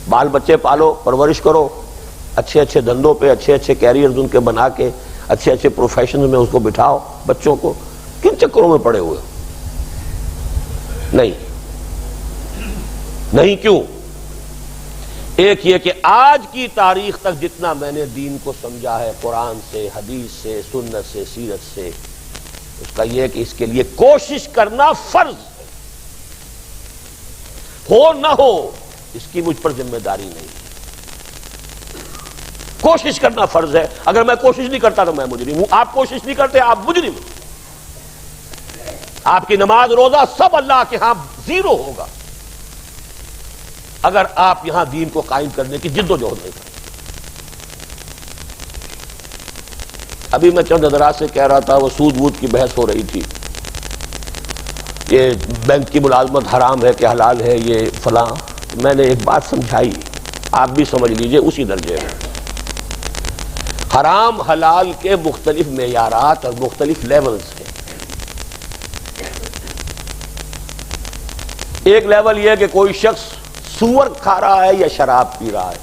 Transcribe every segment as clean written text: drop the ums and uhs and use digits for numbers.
بال بچے پالو، پرورش کرو، اچھے اچھے دھندوں پہ اچھے اچھے کیریئرز ان کے بنا کے اچھے اچھے پروفیشن میں اس کو بٹھاؤ بچوں کو. کن چکروں میں پڑے ہوئے؟ نہیں. کیوں؟ ایک یہ کہ آج کی تاریخ تک جتنا میں نے دین کو سمجھا ہے قرآن سے، حدیث سے، سنت سے، سیرت سے، اس کا یہ ہے کہ اس کے لیے کوشش کرنا فرض ہے. ہو نہ ہو اس کی مجھ پر ذمہ داری نہیں. کوشش کرنا فرض ہے. اگر میں کوشش نہیں کرتا تو میں مجرم ہوں. آپ کوشش نہیں کرتے آپ مجرم ہیں. آپ کی نماز روزہ سب اللہ کے ہاں زیرو ہوگا اگر آپ یہاں دین کو قائم کرنے کی جد و جہد نہیں کرتے. ابھی میں چند حضرات سے کہہ رہا تھا، وہ سود وود کی بحث ہو رہی تھی، یہ بینک کی ملازمت حرام ہے کہ حلال ہے، یہ فلاں. میں نے ایک بات سمجھائی، آپ بھی سمجھ لیجئے اسی درجے میں. حرام حلال کے مختلف معیارات اور مختلف لیولز ہیں. ایک لیول یہ ہے کہ کوئی شخص سور کھا رہا ہے یا شراب پی رہا ہے.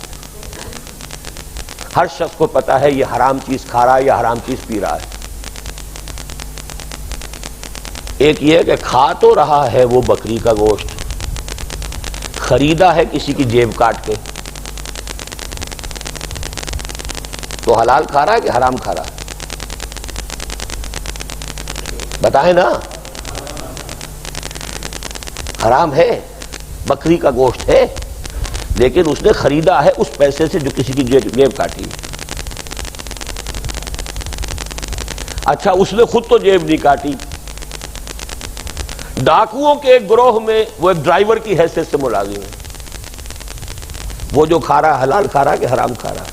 ہر شخص کو پتا ہے یہ حرام چیز کھا رہا ہے یا حرام چیز پی رہا ہے. ایک یہ ہے کہ کھا تو رہا ہے وہ بکری کا گوشت، خریدا ہے کسی کی جیب کاٹ کے، تو حلال کھا رہا ہے کہ حرام کھا رہا ہے؟ بتائیں نا. حرام ہے، بکری کا گوشت ہے، لیکن اس نے خریدا ہے اس پیسے سے جو کسی کی جیب کاٹی. اچھا اس نے خود تو جیب نہیں کاٹی، ڈاکوؤں کے ایک گروہ میں وہ ایک ڈرائیور کی حیثیت سے ملازم ہے. وہ جو کھا رہا ہے حلال کھا رہا ہے کہ حرام کھا رہا ہے؟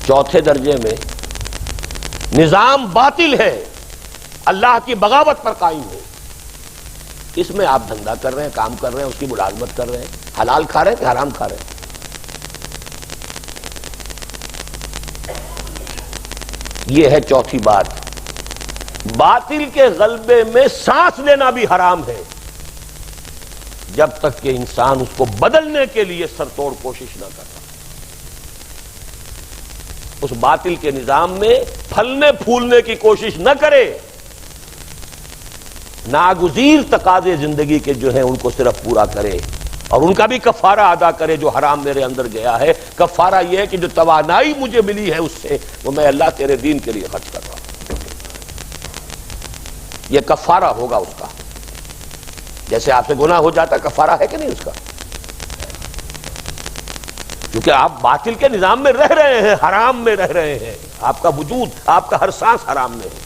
چوتھے درجے میں نظام باطل ہے، اللہ کی بغاوت پر قائم ہے. اس میں آپ دھندا کر رہے ہیں، کام کر رہے ہیں، اس کی ملازمت کر رہے ہیں، حلال کھا رہے ہیں کہ حرام کھا رہے ہیں؟ یہ ہے چوتھی بات. باطل کے غلبے میں سانس لینا بھی حرام ہے جب تک کہ انسان اس کو بدلنے کے لیے سرتوڑ کوشش نہ کرتا. اس باطل کے نظام میں پھلنے پھولنے کی کوشش نہ کرے. ناگزیر تقاضے زندگی کے جو ہیں ان کو صرف پورا کرے اور ان کا بھی کفارہ ادا کرے. جو حرام میرے اندر گیا ہے، کفارہ یہ ہے کہ جو توانائی مجھے ملی ہے اس سے وہ میں اللہ تیرے دین کے لیے خرچ کر رہا ہوں. یہ کفارہ ہوگا اس کا. جیسے آپ سے گناہ ہو جاتا کفارہ ہے کہ نہیں اس کا؟ کیونکہ آپ باطل کے نظام میں رہ رہے ہیں، حرام میں رہ رہے ہیں، آپ کا وجود، آپ کا ہر سانس حرام میں ہے.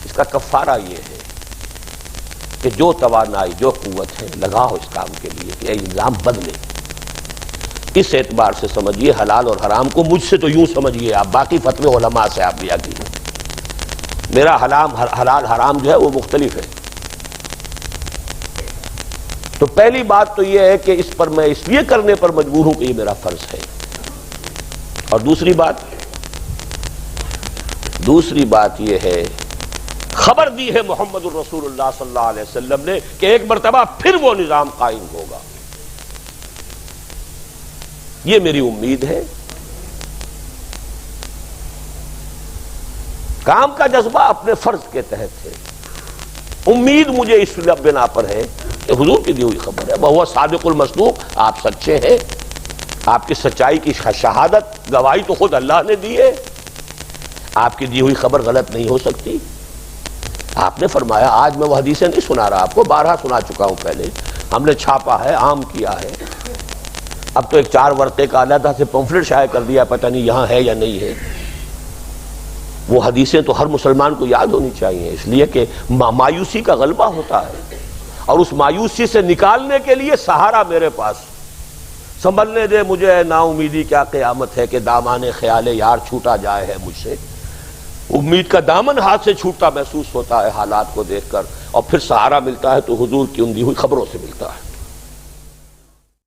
اس کا کفارہ یہ ہے کہ جو توانائی، جو قوت ہے لگاؤ اس کام کے لیے کہ یہ نظام بدلے. اس اعتبار سے سمجھیے حلال اور حرام کو. مجھ سے تو یوں سمجھیے آپ، باقی فتوے علماء سے آپ لیا کیجیے. میرا حلال حرام جو ہے وہ مختلف ہے. تو پہلی بات تو یہ ہے کہ اس پر میں اس لیے کرنے پر مجبور ہوں کہ یہ میرا فرض ہے. اور دوسری بات یہ ہے، خبر دی ہے محمد الرسول اللہ صلی اللہ علیہ وسلم نے کہ ایک مرتبہ پھر وہ نظام قائم ہوگا. یہ میری امید ہے. کام کا جذبہ اپنے فرض کے تحت ہے. امید مجھے اس بنا پر ہے کہ حضور کی دی ہوئی خبر ہے، وہ صادق المصدوق، آپ سچے ہیں، آپ کی سچائی کی شہادت گواہی تو خود اللہ نے دی ہے. آپ کی دی ہوئی خبر غلط نہیں ہو سکتی. آپ نے فرمایا، آج میں وہ حدیثیں نہیں سنا رہا آپ کو، بارہا سنا چکا ہوں پہلے. ہم نے چھاپا ہے، عام کیا ہے. اب تو ایک 4 ورقے کا علیحدہ سے پمفلٹ شائع کر دیا، پتہ نہیں یہاں ہے یا نہیں ہے. وہ حدیثیں تو ہر مسلمان کو یاد ہونی چاہیے، اس لیے کہ مایوسی کا غلبہ ہوتا ہے اور اس مایوسی سے نکالنے کے لیے سہارا میرے پاس. سنبھلنے دے مجھے اے نا امیدی، کیا قیامت ہے کہ دامان خیال یار چھوٹا جائے ہے مجھ سے. امید کا دامن ہاتھ سے چھوٹتا محسوس ہوتا ہے حالات کو دیکھ کر، اور پھر سہارا ملتا ہے تو حضور کی ان دی ہوئی خبروں سے ملتا ہے.